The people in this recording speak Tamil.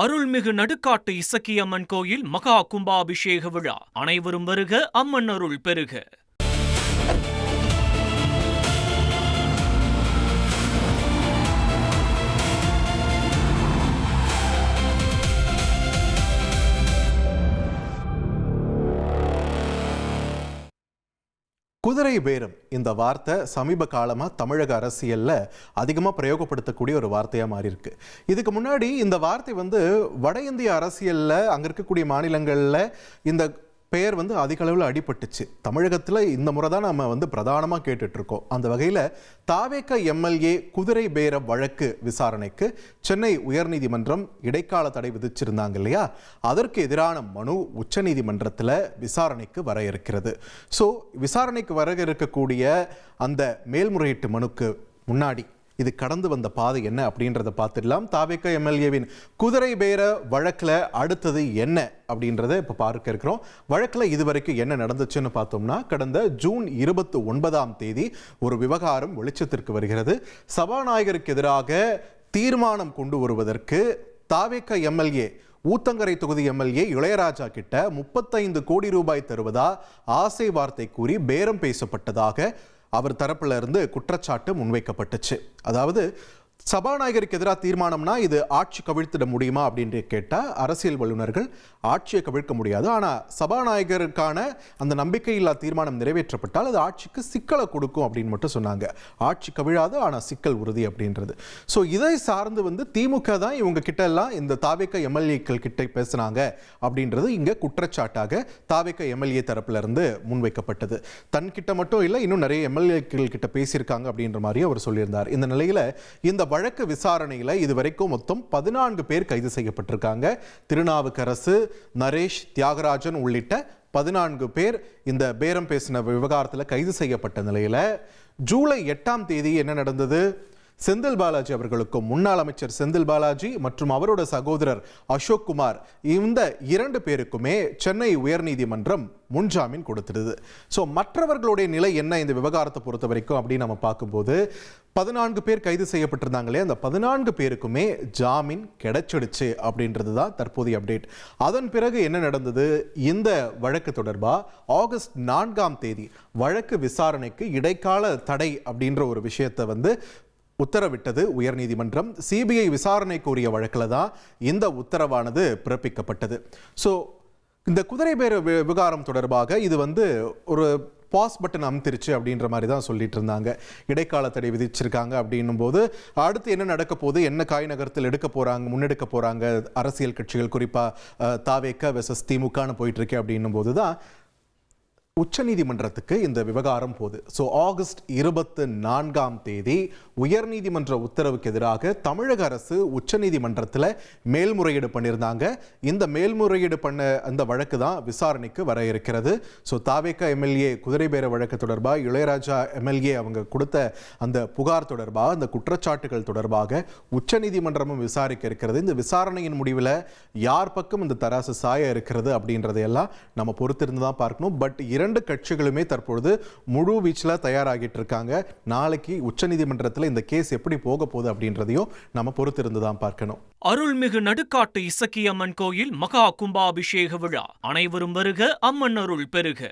அருள்மிகு நடுக்காட்டு இசக்கியம்மன் கோயில் மகா கும்பாபிஷேக விழா. அனைவரும் வருக, அம்மன் அருள் பெருக. குதிரை பேரம் இந்த வார்த்தை சமீப காலமாக தமிழக அரசியலில் அதிகமாக பிரயோகப்படுத்தக்கூடிய ஒரு வார்த்தையாக மாறி இருக்கு. இதுக்கு முன்னாடி இந்த வார்த்தை வட இந்திய அரசியலில் அங்கே இருக்கக்கூடிய மாநிலங்களில் இந்த பெயர் அதிக அளவில் அடிபட்டுச்சு. தமிழகத்தில் இந்த முறை தான் நம்ம பிரதானமாக கேட்டுட்டு இருக்கோம். அந்த வகையில் தாவேக எம்எல்ஏ குதிரை பேர வழக்கு விசாரணைக்கு சென்னை உயர்நீதிமன்றம் இடைக்கால தடை விதிச்சிருந்தாங்க இல்லையா, அதற்கு எதிரான மனு உச்சநீதிமன்றத்தில் விசாரணைக்கு வர இருக்கிறது. ஸோ விசாரணைக்கு வர இருக்கக்கூடிய அந்த மேல்முறையீட்டு மனுக்கு முன்னாடி இது கடந்து வந்த பாதை என்ன அப்படின்றத பார்த்துடலாம். தாவேக எம்எல்ஏவின் குதிரை பேர வழக்கில் அடுத்தது என்ன அப்படின்றத இப்போ பார்க்க இருக்கிறோம். வழக்கில் இதுவரைக்கும் என்ன நடந்துச்சுன்னு பார்த்தோம்னா, கடந்த ஜூன் 29 ஒரு விவகாரம் வெளிச்சத்திற்கு வருகிறது. சபாநாயகருக்கு எதிராக தீர்மானம் கொண்டு வருவதற்கு தாவேக எம்எல்ஏ ஊத்தங்கரை தொகுதி எம்எல்ஏ இளையராஜா கிட்ட 35 கோடி ரூபாய் தருவதா ஆசை வார்த்தை கூறி பேரம் பேசப்பட்டதாக அவர் தரப்புல இருந்து குற்றச்சாட்டு முன்வைக்கப்பட்டுச்சு. அதாவது சபாநாயகருக்கு எதிராக தீர்மானம்னா இது ஆட்சி கவிழ்த்திட முடியுமா அப்படின்னு கேட்டால் அரசியல் வல்லுநர்கள் ஆட்சியை கவிழ்க்க முடியாது. ஆனால் சபாநாயகருக்கான அந்த நம்பிக்கையில்லா தீர்மானம் நிறைவேற்றப்பட்டால் அது ஆட்சிக்கு சிக்கலை கொடுக்கும் அப்படின்னு மட்டும் சொன்னாங்க. ஆட்சி கவிழாது, ஆனால் சிக்கல் உறுதி அப்படின்றது. ஸோ இதை சார்ந்து திமுக தான் இவங்க கிட்ட எல்லாம் இந்த தாவேக எம்எல்ஏக்கள் கிட்ட பேசுனாங்க அப்படின்றது இங்கே குற்றச்சாட்டாக தாவேக எம்எல்ஏ தரப்புல இருந்து முன்வைக்கப்பட்டது. தன்கிட்ட மட்டும் இல்லை, இன்னும் நிறைய எம்எல்ஏக்கள் கிட்ட பேசியிருக்காங்க அப்படின்ற மாதிரி அவர் சொல்லியிருந்தார். இந்த நிலையில் இந்த வழக்கு விசாரணையில் இதுவரைக்கும் மொத்தம் 14 பேர் கைது செய்யப்பட்டிருக்காங்க. திருநாவுக்கரசு, நரேஷ், தியாகராஜன் உள்ளிட்ட 14 பேர் இந்த பேரம் பேசின விவகாரத்தில் கைது செய்யப்பட்ட நிலையில் ஜூலை 8 என்ன நடந்தது? செந்தில் பாலாஜி அவர்களுக்கும் முன்னாள் அமைச்சர் செந்தில் பாலாஜி மற்றும் அவரோட சகோதரர் அசோக் குமார், இந்த 2 பேருக்குமே சென்னை உயர்நீதிமன்றம் முன்ஜாமீன் கொடுத்துடுது. ஸோ மற்றவர்களுடைய நிலை என்ன இந்த விவகாரத்தை பொறுத்த வரைக்கும் அப்படின்னு நம்ம பார்க்கும்போது 14 பேர் கைது செய்யப்பட்டிருந்தாங்களே, அந்த 14 பேருக்குமே ஜாமீன் கிடைச்சிடுச்சு அப்படின்றது தான் தற்போதைய அப்டேட். அதன் பிறகு என்ன நடந்தது? இந்த வழக்கு தொடர்பாக ஆகஸ்ட் 4 வழக்கு விசாரணைக்கு இடைக்கால தடை அப்படின்ற ஒரு விஷயத்தை உத்தரவிட்டது உயர்நீதிமன்றம். சிபிஐ விசாரணை கோரிய வழக்கில் தான் இந்த உத்தரவானது பிறப்பிக்கப்பட்டது. ஸோ இந்த குதிரை பேர விவகாரம் தொடர்பாக இது ஒரு பாஸ் பட்டன் அமுத்திருச்சு அப்படின்ற மாதிரி தான் சொல்லிட்டு இருந்தாங்க. இடைக்கால தடை விதிச்சிருக்காங்க அப்படின்னும் போது அடுத்து என்ன நடக்க போகுது, என்ன காய் நகரத்தில் முன்னெடுக்க போறாங்க அரசியல் கட்சிகள், குறிப்பாக தாவேக வெர்சஸ் திமுகன்னு போயிட்டு இருக்கு அப்படின்னும் போது தான் உச்சநீதிமன்றத்துக்கு இந்த விவகாரம் போகுது. ஸோ ஆகஸ்ட் 24 உயர்நீதிமன்ற உத்தரவுக்கு எதிராக தமிழக அரசு உச்சநீதிமன்றத்தில் மேல்முறையீடு பண்ணியிருந்தாங்க. இந்த மேல்முறையீடு பண்ண அந்த வழக்கு தான் விசாரணைக்கு வர இருக்கிறது. ஸோ தாவேக எம்எல்ஏ குதிரை பேர வழக்கு தொடர்பாக இளையராஜா எம்எல்ஏ அவங்க கொடுத்த அந்த புகார் தொடர்பாக, அந்த குற்றச்சாட்டுகள் தொடர்பாக உச்சநீதிமன்றமும் விசாரிக்க இருக்கிறது. இந்த விசாரணையின் முடிவில் யார் பக்கம் இந்த தராசு சாய இருக்கிறது அப்படின்றதையெல்லாம் நம்ம பொறுத்திருந்து தான் பார்க்கணும். பட் 2 கட்சிகளுமே தற்பொழுது முழு வீச்சில் தயாராகிட்டு இருக்காங்க. நாளைக்கு உச்சநீதிமன்றத்தில் இந்த கேஸ் எப்படி போக போகுது அப்படின்றதையும் நம்ம பொறுத்திருந்து தான் பார்க்கணும். அருள்மிகு நடுக்காட்டு இசக்கியம்மன் கோயில் மகா கும்பாபிஷேக விழா. அனைவரும் வருக, அம்மன் அருள் பெருக.